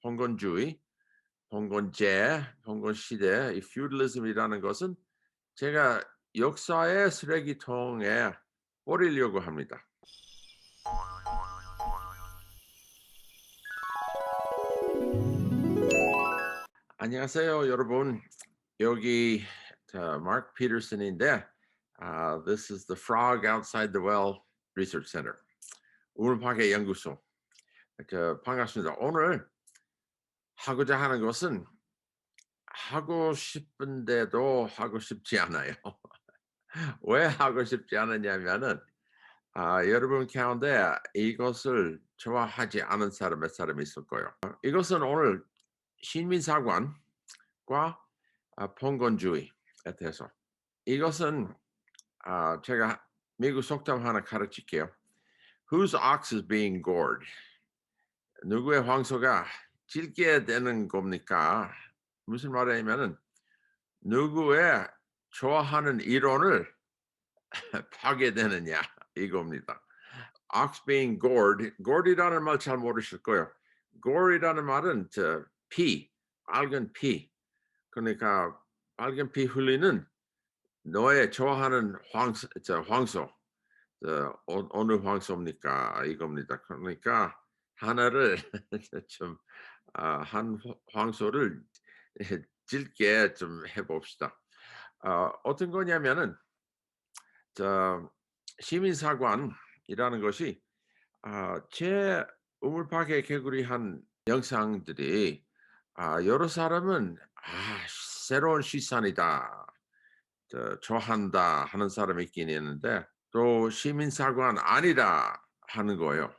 봉건주의, 봉건제, 봉건시대, 이 feudalism이라는 것은 제가 역사의 쓰레기통에 버리려고 합니다. 안녕하세요, 여러분. 여기 Mark Peterson인데, this is the Frog Outside the Well Research Center. 우물파괴 연구소. 반갑습니다. 오늘 하고자 하는 것은 하고 싶은데도 하고 싶지 않아요. 왜 하고 싶지 않느냐면은 여러분 가운데 이것을 좋아하지 않은 사람 몇 사람이 있을 거예요. 이것은 오늘 신민사관과 봉건주의에 대해서 이것은 제가 미국 속담 하나 가르칠게요. Whose ox is being gored? 누구의 황소가 찔게 되는 겁니까? 무슨 말이냐면은 누구의 좋아하는 이론을 파괴되느냐 이겁니다. Ox being gored, gored이라는 말 잘 모르실 거예요. gore이라는 말은 피, 빨간 피. 그러니까 빨간 피 흘리는 너의 좋아하는 황소, 어느 황소입니까? 이겁니다. 그러니까 하나를 좀 한 황소를 찔게 좀 해봅시다. 어떤 거냐면은 저 시민사관이라는 것이 제 우물파괴 개구리한 영상들이 여러 사람은 새로운 시선이다, 좋아한다 하는 사람이 있긴 있는데 또 시민사관 아니다 하는 거예요.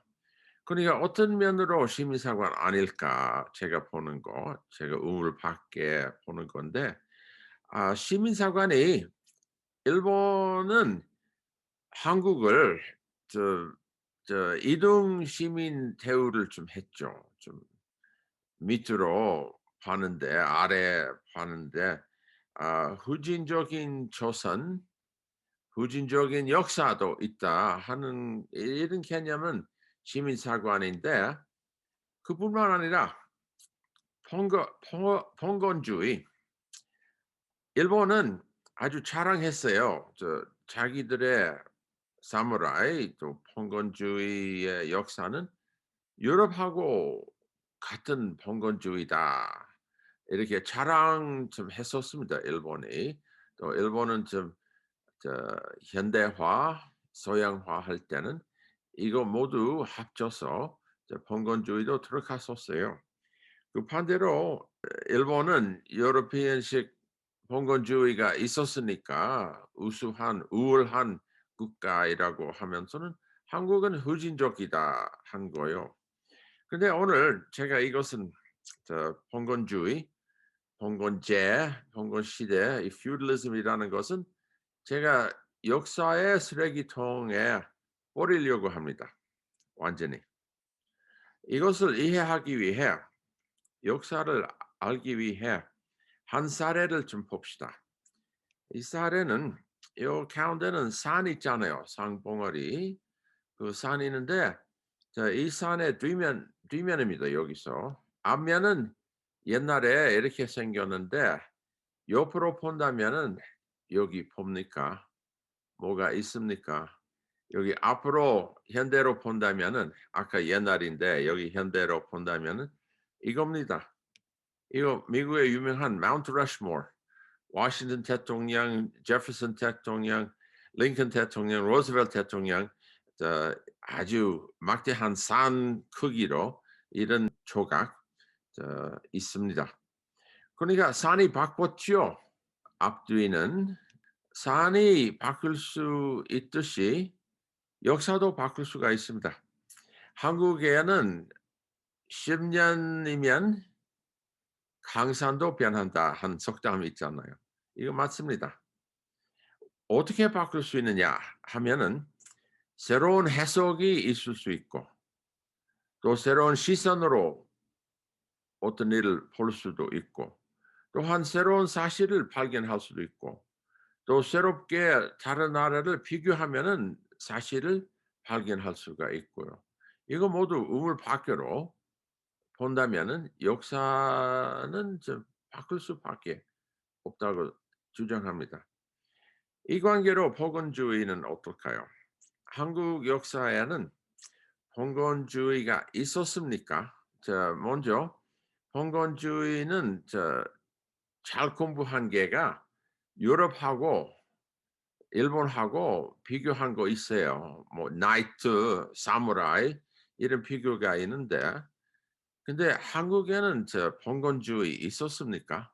그러니까 어떤 면으로 시민사관 아닐까 제가 보는 거, 제가 우물파괴 보는 건데 시민사관이 일본은 한국을 저 이등 시민 대우를 좀 했죠. 좀 밑으로 봤는데 아래 봤는데 후진적인 조선, 후진적인 역사도 있다 하는 이런 개념은 시민사관인데 그뿐만 아니라 봉건주의 일본은 아주 자랑했어요. 자기들의 사무라이 또 봉건주의의 역사는 유럽하고 같은 봉건주의다. 이렇게 자랑 좀 했었습니다. 일본이. 또 일본은 좀 현대화, 서양화 할 때는 이거 모두 합쳐서 봉건주의도 들어갔었어요. 그 반대로 일본은 유러피언식 봉건주의가 있었으니까 우월한 국가이라고 하면서는 한국은 후진적이다 한 거예요. 근데 오늘 제가 이것은 봉건주의, 봉건제, 봉건시대, 이 feudalism이라는 것은 제가 역사의 쓰레기통에 버리려고 합니다. 완전히. 이것을 이해하기 위해 역사를 알기 위해 한 사례를 좀 봅시다. 이 사례는 요 가운데는 산 있잖아요. 산봉우리. 그 산이 있는데 이 산의 뒤면입니다. 여기서. 앞면은 옛날에 이렇게 생겼는데 옆으로 본다면은 여기 봅니까? 뭐가 있습니까? 여기 앞으로 현대로 본다면은 아까 옛날인데 여기 현대로 본다면은 이겁니다. 이거 미국의 유명한 마운트 러시모어. 워싱턴 대통령, 제퍼슨 대통령, 링컨 대통령, 로즈벨트 대통령 아주 막대한 산 크기로 이런 조각 있습니다. 그러니까 산이 바뀌었죠. 앞뒤는 산이 바뀔 수 있듯이 역사도 바꿀 수가 있습니다. 한국에는 10년이면 강산도 변한다 한 속담이 있잖아요. 이거 맞습니다. 어떻게 바꿀 수 있느냐 하면은 새로운 해석이 있을 수 있고 또 새로운 시선으로 어떤 일을 볼 수도 있고 또한 새로운 사실을 발견할 수도 있고 또 새롭게 다른 나라를 비교하면은 사실을 발견할 수가 있고요. 이거 모두 우물파괴로 본다면은 역사는 좀 바꿀 수밖에 없다고 주장합니다. 이 관계로 봉건주의는 어떨까요? 한국 역사에는 봉건주의가 있었습니까? 자, 먼저 봉건주의는 잘 공부한 게가 유럽하고 일본하고 비교한 거 있어요. 뭐 나이트, 사무라이 이런 비교가 있는데 근데 한국에는 봉건주의 있었습니까?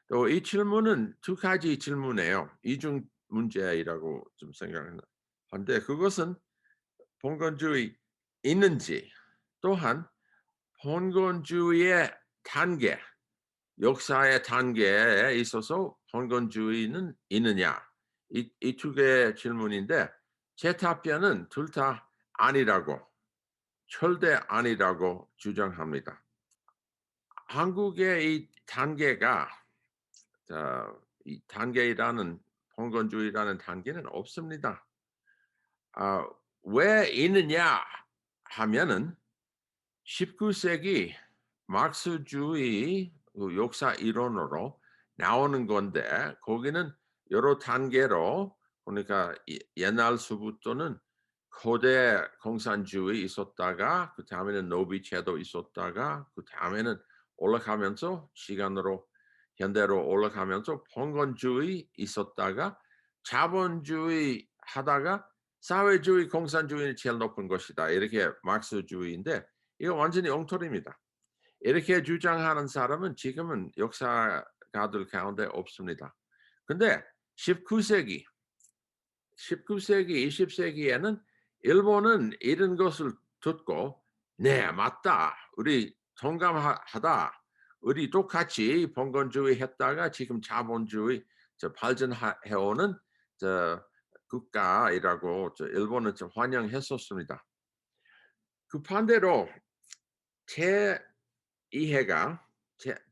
또 이 질문은 두 가지 질문이에요. 이중 문제이라고 좀 생각하는데 그것은 봉건주의 있는지 또한 봉건주의의 단계, 역사의 단계에 있어서 봉건주의는 있느냐 이 두 개의 질문인데 제 답변은 둘 다 아니라고 절대 아니라고 주장합니다. 한국의 이 단계가 이 단계라는 봉건주의라는 단계는 없습니다. 아, 왜 있느냐 하면은 19세기 막스주의 그 역사 이론으로 나오는 건데 거기는 여러 단계로 그러니까 옛날서부터는 거대 공산주의 있었다가 그 다음에는 노비제도 있었다가 그 다음에는 올라가면서 시간으로 현대로 올라가면서 봉건주의 있었다가 자본주의 하다가 사회주의 공산주의는 제일 높은 것이다. 이렇게 막스주의인데 이거 완전히 엉터리입니다. 이렇게 주장하는 사람은 지금은 역사가들 가운데 없습니다. 근데 19세기, 19세기, 20세기에는 일본은 이런 것을 듣고 네, 맞다. 우리 동감하다. 우리 똑같이 봉건주의 했다가 지금 자본주의 발전해 오는 국가이라고 일본은 환영했었습니다. 그 반대로 제 이해가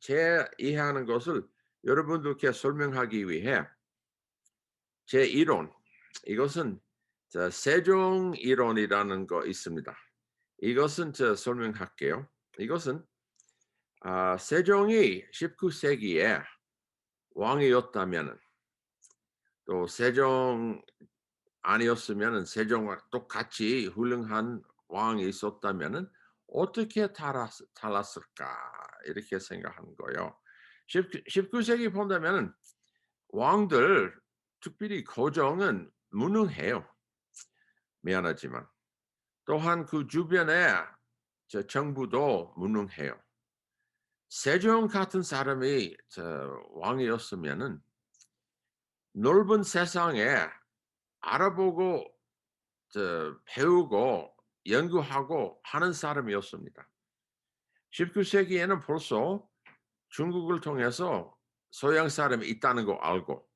제 이해하는 것을 여러분들께 설명하기 위해 제 이론 이것은 세종 이론이라는 거 있습니다. 이것은 설명할게요. 이것은 세종이 19세기에 왕이었다면은 또 세종 아니었으면은 세종과 똑같이 훌륭한 왕이 있었다면은 어떻게 달랐을까 이렇게 생각하는 거예요. 19세기 본다면은 왕들 특별히 고종은 무능해요. 미안하지만 또한 그 주변에 정부도 무능해요. 세종 같은 사람이 왕이었으면은 넓은 세상에 알아보고 배우고 연구하고 하는 사람이었습니다. 19세기에는 벌써 중국을 통해서 서양 사람이 있다는 거 알고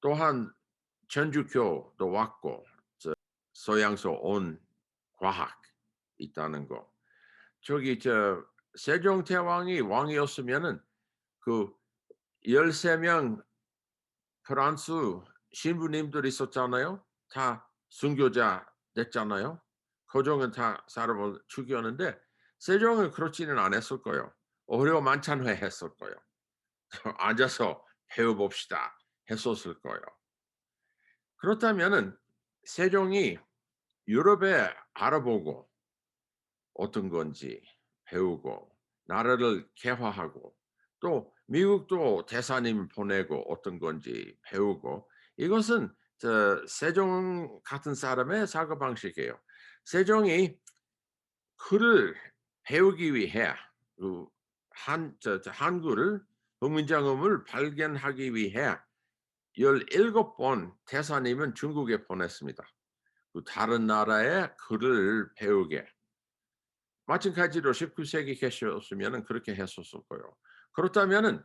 또한 천주교도 왔고 서양서 온 과학 있다는 거. 저기 세종대왕이 왕이었으면은 그 13명 프랑스 신부님들 있었잖아요. 다 순교자 됐잖아요. 고종은 다 사람을 죽였는데 세종은 그렇지는 않았을 거예요. 오히려 만찬회 했을 거예요. 앉아서 배워봅시다 했었을 거예요. 그렇다면은 세종이 유럽에 알아보고 어떤 건지 배우고 나라를 개화하고 또 미국도 대사님 보내고 어떤 건지 배우고 이것은 세종 같은 사람의 사고방식이에요. 세종이 글을 배우기 위해 그 한글을 국민장음을 발견하기 위해 17번 대사님은 중국에 보냈습니다. 그 다른 나라의 글을 배우게. 마찬가지로 19세기 계셨으면 그렇게 했었을 거예요. 그렇다면은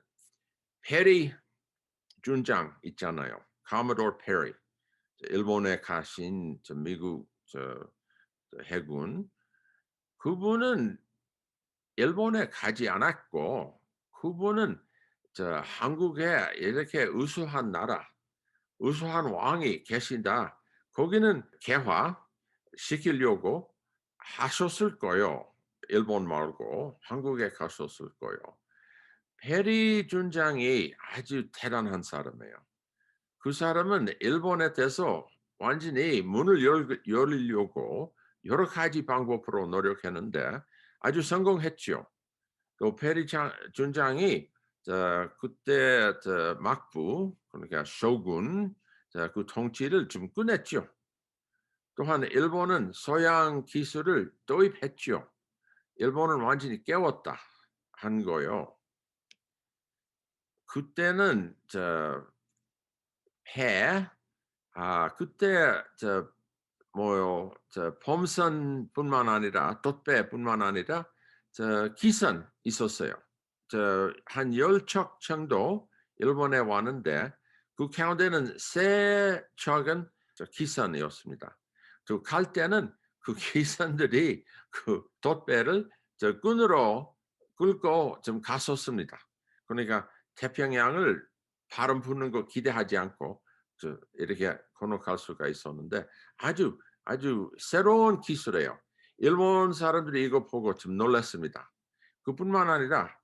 페리 준장 있잖아요. 카모도어 페리. 일본에 가신 미국 해군. 그분은 일본에 가지 않았고 그분은 한국에 이렇게 우수한 나라, 우수한 왕이 계신다. 거기는 개화 시키려고 하셨을 거예요. 일본 말고 한국에 갔었을 거예요. 페리 준장이 아주 대단한 사람이에요. 그 사람은 일본에 대해서 완전히 문을 열리려고 여러 가지 방법으로 노력했는데 아주 성공했죠. 또 페리 준장이 그때 막부 그러니까 쇼군 그 통치를 좀 끝냈죠. 또한 일본은 서양 기술을 도입했죠. 일본은 완전히 깨웠다 한 거요. 그때는 해 그때 뭐요 범선뿐만 아니라 돛배뿐만 아니라 기선 있었어요. 한 10척 정도 일본에 왔는데 그 가운데는 세 척은 기선이었습니다. 갈 때는 그 기선들이 그 돛배를 끈으로 끌고 좀 갔었습니다. 그러니까 태평양을 바람 부는 거 기대하지 않고 이렇게 건너갈 수가 있었는데 아주 새로운 기술이에요. 일본 사람들이 이거 보고 좀 놀랐습니다. 그뿐만 아니라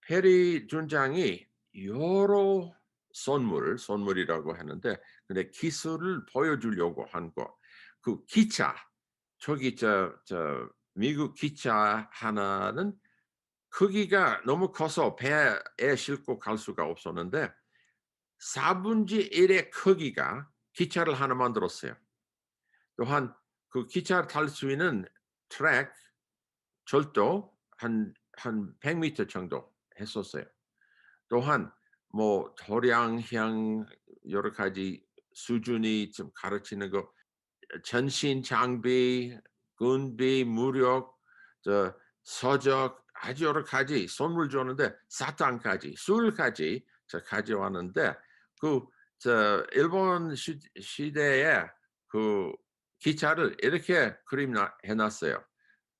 페리 준장이 여러 선물이라고 하는데 근데 기술을 보여주려고 한 거. 그 기차 저기 미국 기차 하나는 크기가 너무 커서 배에 싣고 갈 수가 없었는데 4분의 1의 크기가 기차를 하나 만들었어요. 또한 그 기차를 탈 수 있는 트랙, 절도 한 100 미터 정도 했었어요. 또한 뭐 도량형 여러 가지 수준이 좀 가르치는 거 전신 장비, 군비, 무력, 서적 아주 여러 가지 선물 줬는데 사탕까지 술까지 가져왔는데 그 일본 시대에 그 기차를 이렇게 해 놨어요.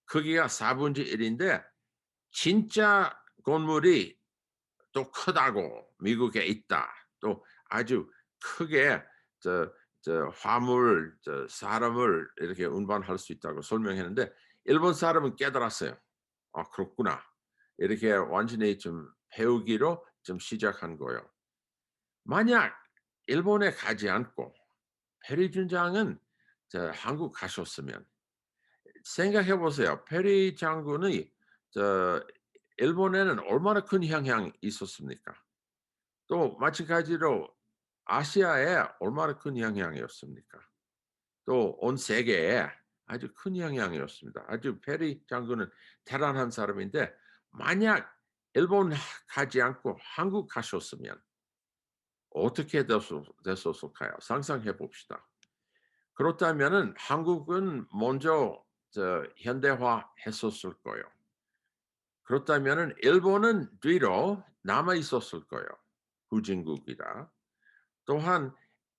크기가 4분의 1인데 진짜 건물이 또 크다고 미국에 있다. 또 아주 크게 화물 사람을 이렇게 운반할 수 있다고 설명했는데 일본 사람은 깨달았어요. '아 그렇구나.' 이렇게 완전히 좀 배우기로 좀 시작한 거예요. 만약 일본에 가지 않고 페리 준장은 한국 가셨으면 생각해 보세요. 페리 장군이 저 일본에는 얼마나 큰 영향이 있었습니까? 또 마찬가지로 아시아에 얼마나 큰 영향이었습니까? 또 온 세계에 아주 큰 영향이었습니다. 아주 페리 장군은 대단한 사람인데 만약 일본 가지 않고 한국 가셨으면 어떻게 됐었을까요? 상상해 봅시다. 그렇다면은 한국은 먼저 현대화했었을 거예요. 그렇다면은 일본은 뒤로 남아 있었을 거예요. 후진국이라. 또한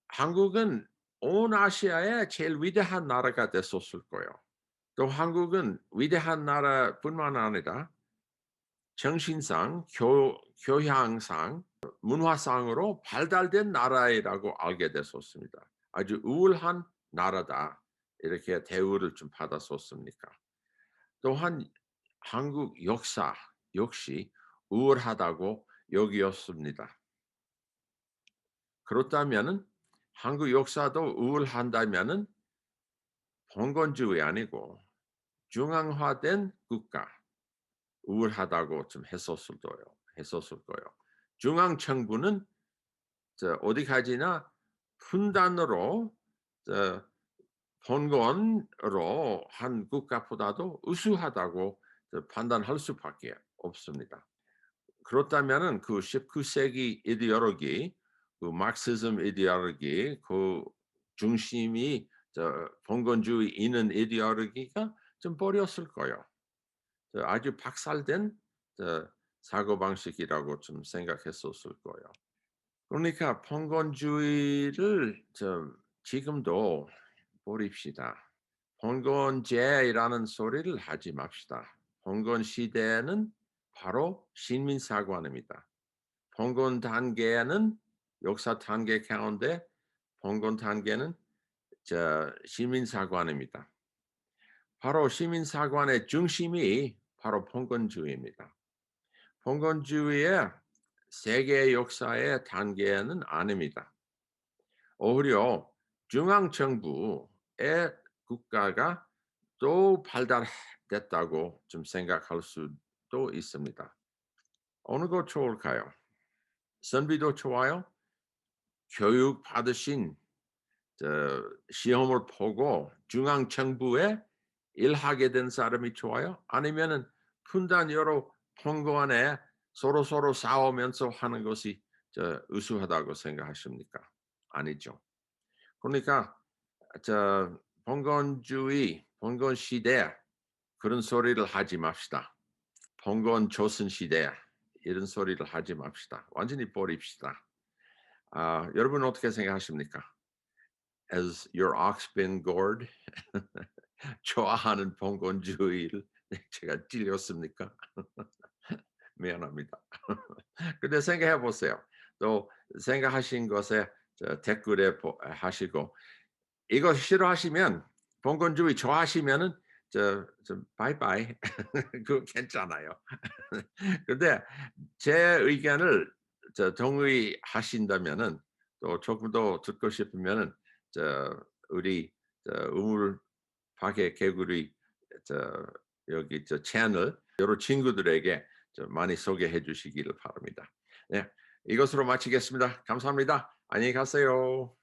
한국은 온 아시아의 제일 위대한 나라가 됐었을 거예요. 또 한국은 위대한 나라뿐만 아니라 정신상, 교양상, 문화상으로 발달된 나라라고 알게 됐었습니다. 아주 우월한 나라다. 이렇게 대우를 좀 받았었습니까? 또한 한국 역사 역시 우월하다고 여기었습니다. 그렇다면은 한국 역사도 우월한다면은 봉건주의 아니고 중앙화된 국가 우월하다고 좀 했었을 거예요. 중앙 정부는 어디까지나 분단으로 저 봉건으로 한 국가보다도 우수하다고 판단할 수밖에 없습니다. 그렇다면은 그 19세기 이데올로기, 그 마르크시즘 이데올로기 그 중심이 봉건주의 있는 이데올로기가 좀 버렸을 거예요. 아주 박살된 사고방식이라고 좀 생각했었을 거예요. 그러니까 봉건주의를 좀 지금도 버립시다. 봉건제라는 소리를 하지 맙시다. 봉건 시대는 바로 식민사관입니다. 봉건 단계는 역사 단계 가운데 봉건 단계는 시민사관입니다. 바로 시민사관의 중심이 바로 봉건주의입니다. 봉건주의의 세계 역사의 단계는 아닙니다. 오히려 중앙정부의 국가가 또 발달됐다고 좀 생각할 수도 있습니다. 어느 거 좋을까요? 선비도 좋아요? 교육 받으신 시험을 보고 중앙정부에 일하게 된 사람이 좋아요? 아니면은 분단 여러 pon고안에 서로서로 싸우면서 하는 것이 우수하다고 생각하십니까? 아니죠. 그러니까 봉건주의, 봉건시대 그런 소리를 하지 맙시다. 봉건조선 시대 이런 소리를 하지 맙시다. 완전히 버립시다. 여러분 어떻게 생각하십니까? Has your ox been gored? 좋아하는 봉건주의를 제가 찔렸습니까? 미안합니다. 근데 생각해 보세요. 또 생각하신 것에 댓글에 하시고 이거 싫어하시면 봉건주의 좋아하시면은 바이바이. 그거 괜찮아요. 근데 제 의견을 동의하신다면은 또 조금 더 듣고 싶으면은 우리 우물 파괴 개구리 저 여기 채널 여러 친구들에게 좀 많이 소개해 주시기를 바랍니다. 네. 이것으로 마치겠습니다. 감사합니다. 안녕히 가세요.